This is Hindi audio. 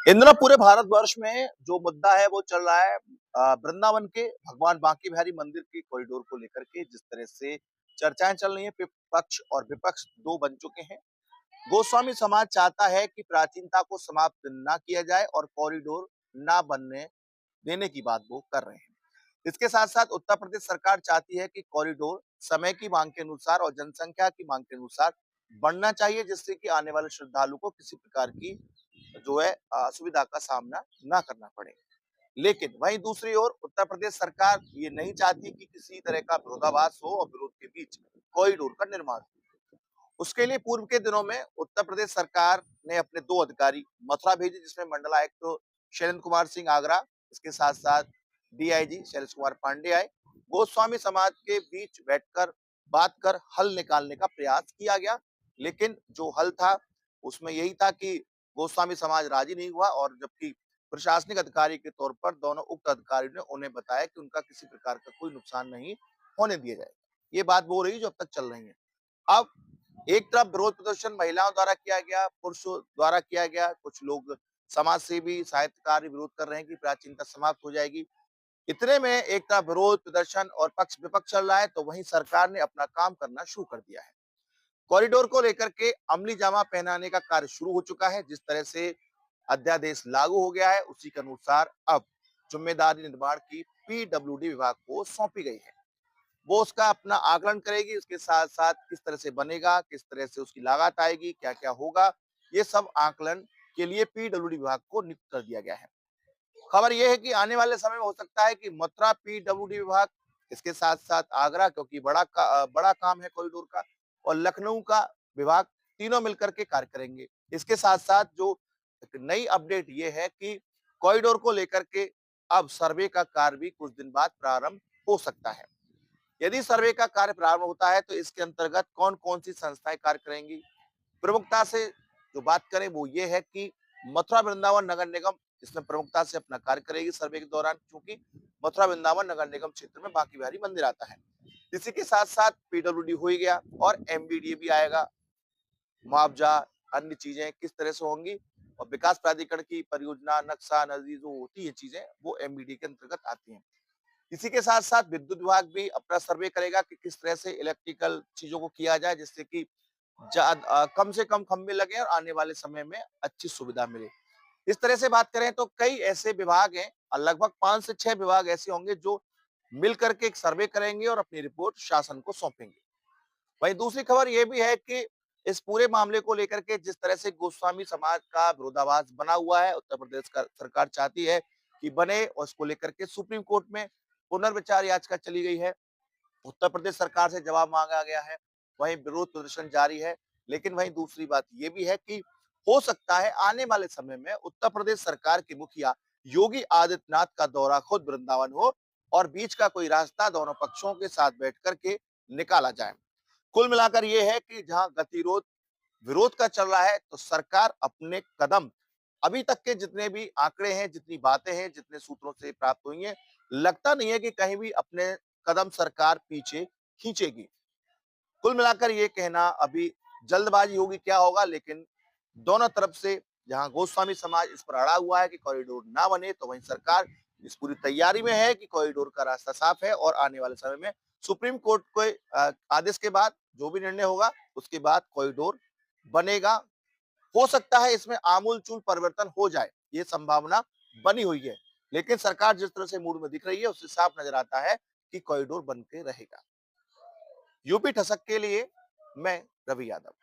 इन दिनों पूरे भारतवर्ष में जो मुद्दा है वो चल रहा है वृंदावन के भगवान बांके बिहारी मंदिर के कॉरिडोर को लेकर के जिस तरह से चर्चाएं चल रही हैं पक्ष और विपक्ष दो बन चुके हैं। गोस्वामी समाज चाहता है कि प्राचीनता को समाप्त ना किया जाए और कॉरिडोर ना बनने देने की बात वो कर रहे हैं। इसके साथ साथ उत्तर प्रदेश सरकार चाहती है कि कॉरिडोर समय की मांग के अनुसार और जनसंख्या की मांग के अनुसार बनना चाहिए, जिससे कि आने वाले श्रद्धालु को किसी प्रकार की जो है असुविधा का सामना ना करना पड़े। लेकिन वहीं दूसरी ओर उत्तर प्रदेश सरकार ये नहीं चाहती कि किसी तरह का विरोधाभास हो और विरोध के बीच कॉरिडोर का निर्माण हो। उसके लिए पूर्व के दिनों में उत्तर प्रदेश सरकार ने अपने दो अधिकारी मथुरा भेजे, जिसमें मंडलायुक्त तो शैलेंद्र कुमार सिंह आगरा, इसके साथ साथ डीआईजी शैलेश कुमार पांडे आए। गोस्वामी समाज के बीच बैठकर बात कर हल निकालने का प्रयास किया गया, लेकिन जो हल था उसमें यही था कि गोस्वामी समाज राजी नहीं हुआ, और जबकि प्रशासनिक अधिकारी के तौर पर दोनों उक्त अधिकारियों ने उन्हें बताया कि उनका किसी प्रकार का कोई नुकसान नहीं होने दिया जाएगा। ये बात वो रही जो अब तक चल रही है। अब एक तरफ विरोध प्रदर्शन महिलाओं द्वारा किया गया, पुरुषों द्वारा किया गया, कुछ लोग समाज सेवी साहित्यकार विरोध कर रहे हैं कि प्राचीनता समाप्त हो जाएगी। इतने में एक तरफ विरोध प्रदर्शन और पक्ष विपक्ष चल रहा है, तो वहीं सरकार ने अपना काम करना शुरू कर दिया है। कॉरिडोर को लेकर के अमली जामा पहनाने का कार्य शुरू हो चुका है। जिस तरह से अध्यादेश लागू हो गया है, उसी के अनुसार अब जिम्मेदारी निर्माण की पीडब्ल्यूडी विभाग को सौंपी गई है। वो उसका अपना आकलन करेगी, उसके साथ साथ किस तरह से बनेगा, किस तरह से उसकी लागत आएगी, क्या क्या होगा, ये सब आकलन के लिए पीडब्ल्यूडी विभाग को नियुक्त कर दिया गया है। खबर यह है कि आने वाले समय में हो सकता है कि मथुरा पीडब्ल्यूडी विभाग, इसके साथ साथ आगरा, क्योंकि बड़ा काम है कॉरिडोर का, और लखनऊ का विभाग, तीनों मिलकर के कार्य करेंगे। इसके साथ साथ जो एक नई अपडेट ये है कि कॉरिडोर को लेकर के अब सर्वे का कार्य भी कुछ दिन बाद प्रारंभ हो सकता है। यदि सर्वे का कार्य प्रारंभ होता है तो इसके अंतर्गत कौन कौन सी संस्थाएं कार्य करेंगी, प्रमुखता से जो बात करें वो ये है कि मथुरा वृंदावन नगर निगम इसमें प्रमुखता से अपना कार्य करेगी सर्वे के दौरान, क्योंकि मथुरा वृंदावन नगर निगम क्षेत्र में बांके बिहारी मंदिर आता है। इसी के साथ साथ पीडब्ल्यूडी हो ही गया, और एमबीडीए भी आएगा। मुआवजा, अन्य चीजें किस तरह से होंगी, और विकास प्राधिकरण की परियोजना नक्शा नजरी जो होती है चीजें, वो एमबीडीए के अंतर्गत आती हैं। इसी के साथ साथ विद्युत विभाग भी अपना सर्वे करेगा कि किस तरह से इलेक्ट्रिकल चीजों को किया जाए, जिससे कि कम से कम खंभे लगे और आने वाले समय में अच्छी सुविधा मिले। इस तरह से बात करें तो कई ऐसे विभाग हैं, लगभग 5 से 6 विभाग ऐसे होंगे जो मिलकर के एक सर्वे करेंगे और अपनी रिपोर्ट शासन को सौंपेंगे। वहीं दूसरी खबर यह भी है कि इस पूरे मामले को लेकर के जिस तरह से गोस्वामी समाज का विरोधाभास बना हुआ है, उत्तर प्रदेश का सरकार चाहती है कि बने, और उसको लेकर के सुप्रीम कोर्ट में पुनर्विचार याचिका चली गई है। उत्तर प्रदेश सरकार से जवाब मांगा गया है। वहीं विरोध प्रदर्शन जारी है। लेकिन वहीं दूसरी बात ये भी है कि हो सकता है आने वाले समय में उत्तर प्रदेश सरकार के मुखिया योगी आदित्यनाथ का दौरा खुद वृंदावन हो, और बीच का कोई रास्ता दोनों पक्षों के साथ बैठ करके निकाला जाए। कुल मिलाकर ये है कि जहां गतिरोध विरोध का चल रहा है, तो सरकार अपने कदम, अभी तक के जितने भी आंकड़े हैं, जितनी बातें हैं, जितने सूत्रों से प्राप्त हुई हैं, लगता नहीं है कि कहीं भी अपने कदम सरकार पीछे खींचेगी। कुल मिलाकर ये कहना अभी जल्दबाजी होगी क्या होगा, लेकिन दोनों तरफ से जहां गोस्वामी समाज इस पर अड़ा हुआ है कि कॉरिडोर ना बने, तो वहीं सरकार इस पूरी तैयारी में है कि कॉरिडोर का रास्ता साफ है, और आने वाले समय में सुप्रीम कोर्ट के आदेश के बाद जो भी निर्णय होगा, उसके बाद कॉरिडोर बनेगा। हो सकता है इसमें आमूल-चूल परिवर्तन हो जाए, ये संभावना बनी हुई है। लेकिन सरकार जिस तरह से मूड में दिख रही है, उससे साफ नजर आता है कि कॉरिडोर बन के रहेगा। यूपी ठसक के लिए मैं रवि यादव।